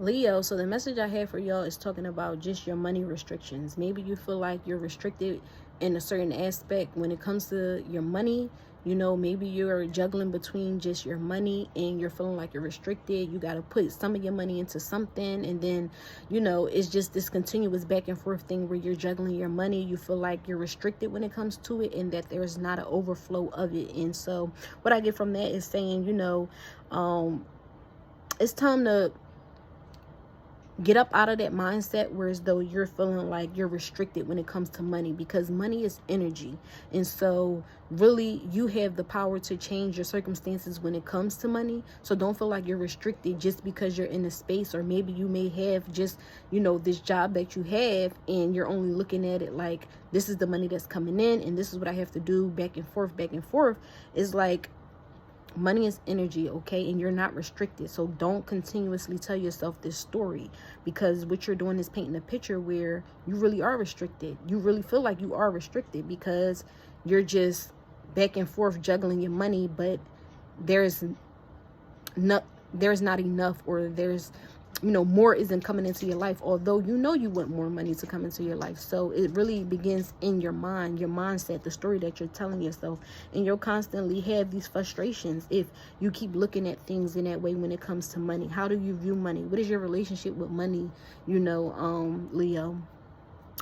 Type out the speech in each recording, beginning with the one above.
Leo, so the message I have for y'all is talking about just your money restrictions. Maybe you feel like you're restricted in a certain aspect when it comes to your money. You know, maybe you're juggling between just your money and you're feeling like you're restricted. You got to put some of your money into something. And then, you know, it's just this continuous back and forth thing where you're juggling your money. You feel like you're restricted when it comes to it and that there's not an overflow of it. And so what I get from that is saying, it's time to get up out of that mindset where as though you're feeling like you're restricted when it comes to money, because money is energy. And so really you have the power to change your circumstances when it comes to money. So don't feel like you're restricted just because you're in a space, or maybe you may have just, this job that you have and you're only looking at it like this is the money that's coming in and this is what I have to do back and forth, back and forth. Is like, money is energy, okay? And you're not restricted. So don't continuously tell yourself this story, because what you're doing is painting a picture where you really are restricted. You really feel like you are restricted because you're just back and forth juggling your money, but there's not enough, or there's more isn't coming into your life, although you want more money to come into your life. So it really begins in your mind, your mindset, the story that you're telling yourself. And you'll constantly have these frustrations if you keep looking at things in that way when it comes to money. How do you view money? What is your relationship with money, Leo?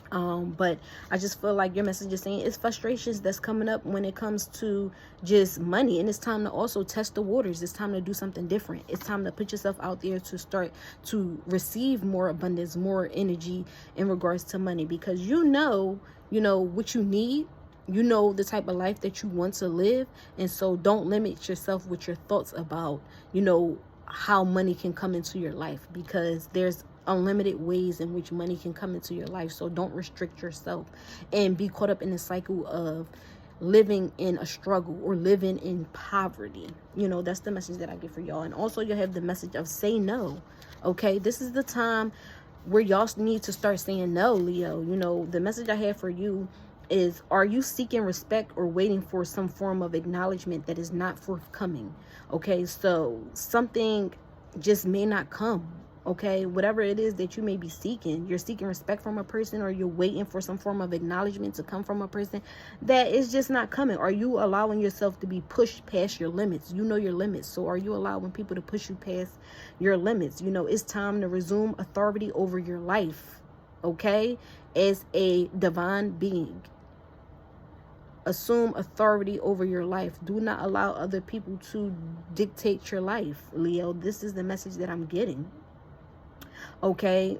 But I just feel like your message is saying it's frustrations that's coming up when it comes to just money, and it's time to also test the waters. It's time to do something different. It's time to put yourself out there to start to receive more abundance, more energy in regards to money, because what you need. You know the type of life that you want to live. And so don't limit yourself with your thoughts about how money can come into your life, because there's unlimited ways in which money can come into your life. So don't restrict yourself and be caught up in the cycle of living in a struggle or living in poverty. That's the message that I get for y'all. And also you'll have the message of say no. Okay, this is the time where y'all need to start saying no, Leo. The message I have for you is, are you seeking respect or waiting for some form of acknowledgement that is not forthcoming? Okay, so something just may not come. Okay, whatever it is that you may be seeking, you're seeking respect from a person, or you're waiting for some form of acknowledgement to come from a person that is just not coming. Are you allowing yourself to be pushed past your limits? You know your limits. So are you allowing people to push you past your limits? It's time to resume authority over your life, okay? As a divine being, assume authority over your life. Do not allow other people to dictate your life, Leo. This is the message that I'm getting. Okay,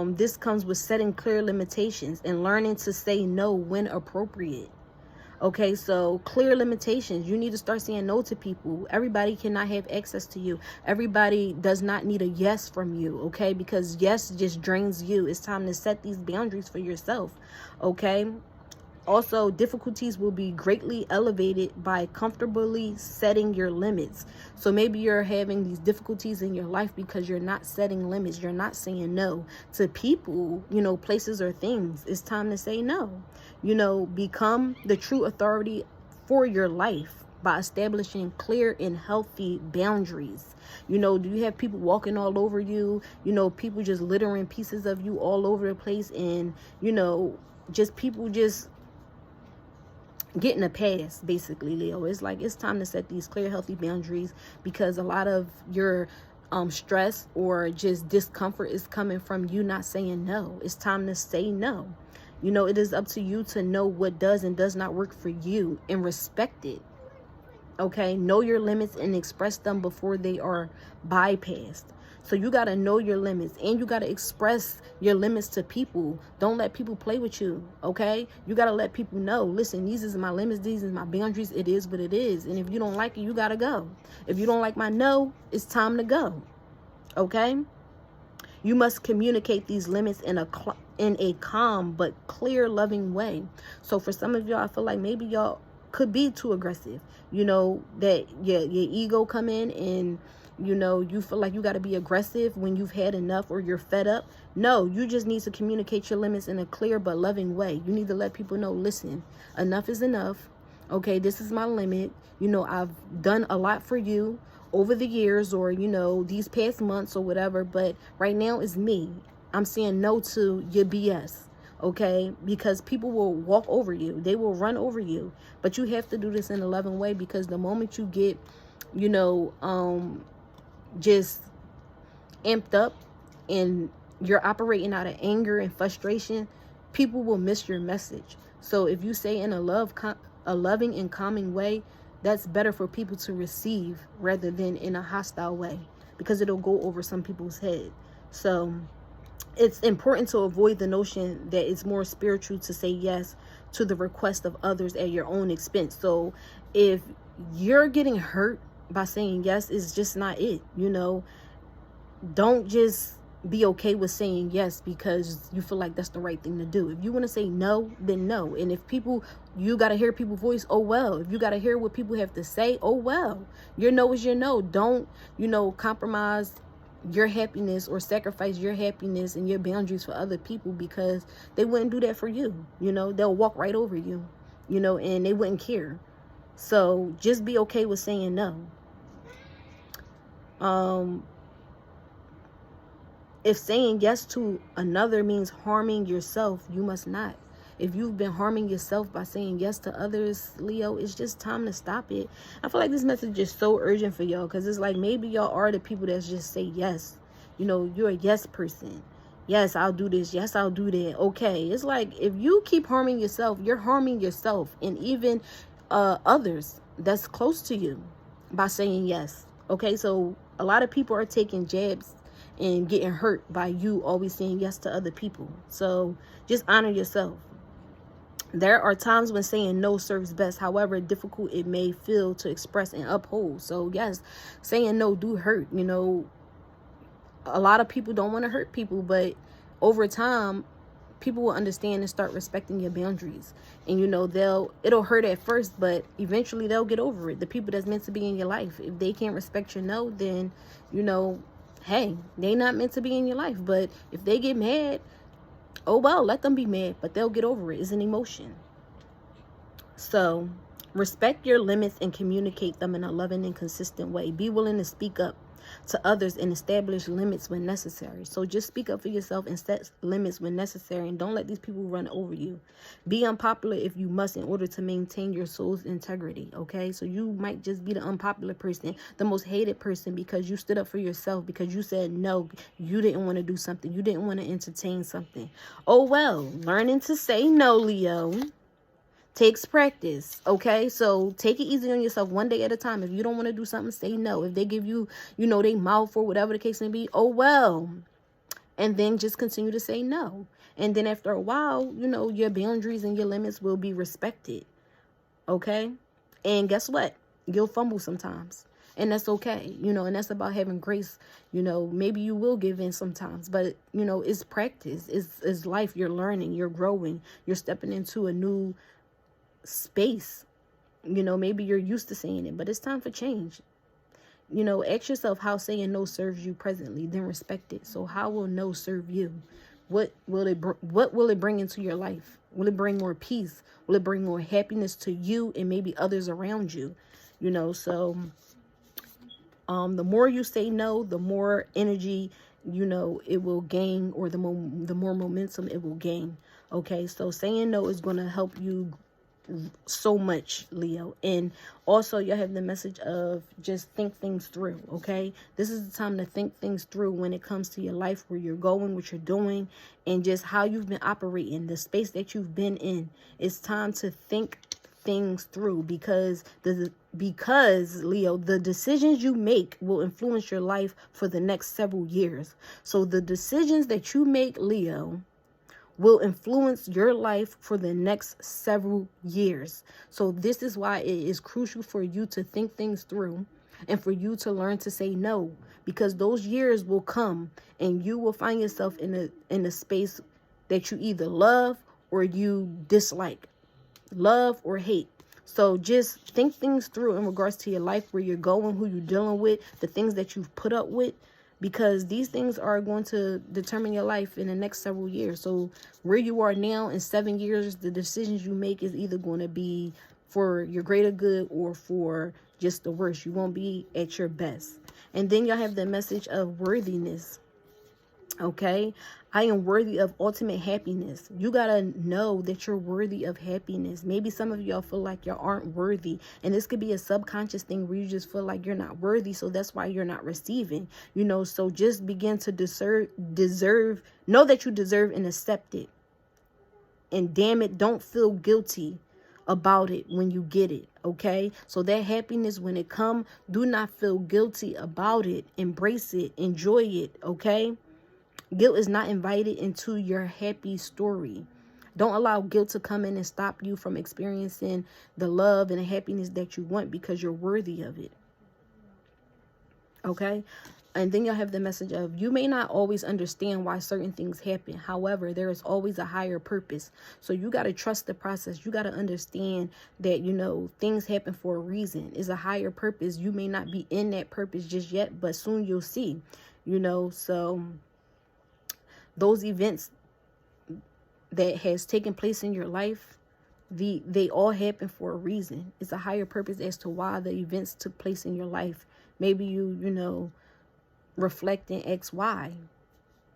this comes with setting clear limitations and learning to say no when appropriate. Okay, so clear limitations. You need to start saying no to people. Everybody cannot have access to you. Everybody does not need a yes from you, okay? Because yes just drains you. It's time to set these boundaries for yourself, okay? Also, difficulties will be greatly elevated by comfortably setting your limits. So maybe you're having these difficulties in your life because you're not setting limits. You're not saying no to people, places or things. It's time to say no. Become the true authority for your life by establishing clear and healthy boundaries. Do you have people walking all over you? People just littering pieces of you all over the place, and, just people just getting a pass, basically, Leo. It's like, it's time to set these clear, healthy boundaries, because a lot of your stress or just discomfort is coming from you not saying no. It's time to say no. It is up to you to know what does and does not work for you and respect it. Okay, know your limits and express them before they are bypassed. So you got to know your limits, and you got to express your limits to people. Don't let people play with you, okay? You got to let people know, listen, these is my limits, these is my boundaries. It is what it is. And if you don't like it, you got to go. If you don't like my no, it's time to go, okay? You must communicate these limits in a calm but clear, loving way. So for some of y'all, I feel like maybe y'all could be too aggressive. That your ego come in, and you feel like you got to be aggressive when you've had enough or you're fed up. No, you just need to communicate your limits in a clear but loving way. You need to let people know, listen, enough is enough. Okay, this is my limit. I've done a lot for you, over the years, or, you know, these past months or whatever. But right now is me. I'm saying no to your BS. Okay, because people will walk over you, they will run over you, but you have to do this in a loving way, because the moment you get, you know, just amped up and you're operating out of anger and frustration, people will miss your message. So if you say in a loving and calming way, that's better for people to receive rather than in a hostile way, because it'll go over some people's head. So it's important to avoid the notion that it's more spiritual to say yes to the request of others at your own expense. So if you're getting hurt by saying yes, it's just not it. You know, don't just be okay with saying yes because you feel like that's the right thing to do. If you want to say no, then no. And if you got to hear people's voice, oh well. If you got to hear what people have to say, oh well. Your no is your no. Don't, you know, compromise your happiness or sacrifice your happiness and your boundaries for other people, because they wouldn't do that for you. You know, they'll walk right over you, you know, and they wouldn't care. So just be okay with saying no. If saying yes to another means harming yourself, you must not. If you've been harming yourself by saying yes to others, Leo, it's just time to stop it. I feel like this message is so urgent for y'all, because it's like maybe y'all are the people that just say yes. You know, you're a yes person. Yes, I'll do this. Yes, I'll do that. Okay. It's like if you keep harming yourself, you're harming yourself and even others that's close to you by saying yes. Okay, so a lot of people are taking jabs and getting hurt by you always saying yes to other people. So just honor yourself. There are times when saying no serves best, however difficult it may feel to express and uphold. So yes, saying no do hurt. You know, a lot of people don't want to hurt people, but over time, people will understand and start respecting your boundaries. And, you know, it'll hurt at first, but eventually they'll get over it. The people that's meant to be in your life, if they can't respect your no, then, you know, hey, they not meant to be in your life. But if they get mad, oh well, let them be mad, but they'll get over it. It's an emotion. So respect your limits and communicate them in a loving and consistent way. Be willing to speak up to others and establish limits when necessary. So just speak up for yourself and set limits when necessary, and don't let these people run over you. Be unpopular if you must in order to maintain your soul's integrity. Okay, so you might just be the unpopular person, the most hated person, because you stood up for yourself, because you said no, you didn't want to do something, you didn't want to entertain something. Oh well, learning to say no, Leo, takes practice. Okay, so take it easy on yourself, one day at a time. If you don't want to do something, say no. If they give you, you know, they mouth or whatever the case may be, oh well, and then just continue to say no. And then after a while, you know, your boundaries and your limits will be respected. Okay, and guess what, you'll fumble sometimes, and that's okay. You know, and that's about having grace. You know, maybe you will give in sometimes, but you know, it's practice, it's life. You're learning, you're growing, you're stepping into a new space. You know, maybe you're used to saying it, but it's time for change. You know, ask yourself how saying no serves you presently, then respect it. So how will no serve you? What will it bring into your life? Will it bring more peace? Will it bring more happiness to you and maybe others around you? You know, so the more you say no, the more energy, you know, it will gain, or the more momentum it will gain. Okay, so saying no is going to help you so much, Leo. And also, you have the message of just think things through. Okay, this is the time to think things through when it comes to your life, where you're going, what you're doing, and just how you've been operating, the space that you've been in. It's time to think things through, because Leo, the decisions you make will influence your life for the next several years. So the decisions that you make, Leo, will influence your life for the next several years. So this is why it is crucial for you to think things through and for you to learn to say no, because those years will come and you will find yourself in a space that you either love or you dislike, love or hate. So just think things through in regards to your life, where you're going, who you're dealing with, the things that you've put up with, because these things are going to determine your life in the next several years. So where you are now in 7 years, the decisions you make is either going to be for your greater good or for just the worst. You won't be at your best. And then y'all have the message of worthiness. Okay, I am worthy of ultimate happiness. You gotta know that you're worthy of happiness. Maybe some of y'all feel like y'all aren't worthy, and this could be a subconscious thing where you just feel like you're not worthy, so that's why you're not receiving, you know. So just begin to deserve, know that you deserve and accept it. And damn it, don't feel guilty about it when you get it. Okay, so that happiness, when it come, do not feel guilty about it. Embrace it, enjoy it. Okay, guilt is not invited into your happy story. Don't allow guilt to come in and stop you from experiencing the love and the happiness that you want, because you're worthy of it. Okay? And then you'll have the message of, you may not always understand why certain things happen. However, there is always a higher purpose. So you got to trust the process. You got to understand that, you know, things happen for a reason. It's a higher purpose. You may not be in that purpose just yet, but soon you'll see, you know. So those events that has taken place in your life, they all happen for a reason. It's a higher purpose as to why the events took place in your life. Maybe you know, reflect and X, Y.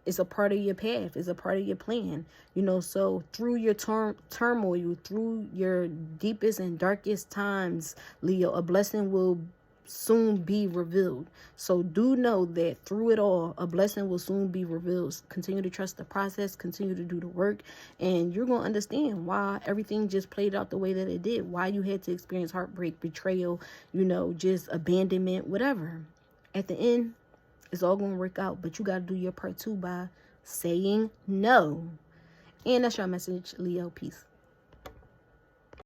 It's a part of your path. It's a part of your plan, you know. So through your turmoil, through your deepest and darkest times, Leo, a blessing will soon be revealed. So do know that through it all, a blessing will soon be revealed. Continue to trust the process, continue to do the work, and you're going to understand why everything just played out the way that it did, why you had to experience heartbreak, betrayal, you know, just abandonment, whatever. At the end, it's all going to work out, but you got to do your part too by saying no. And that's your message, Leo. Peace.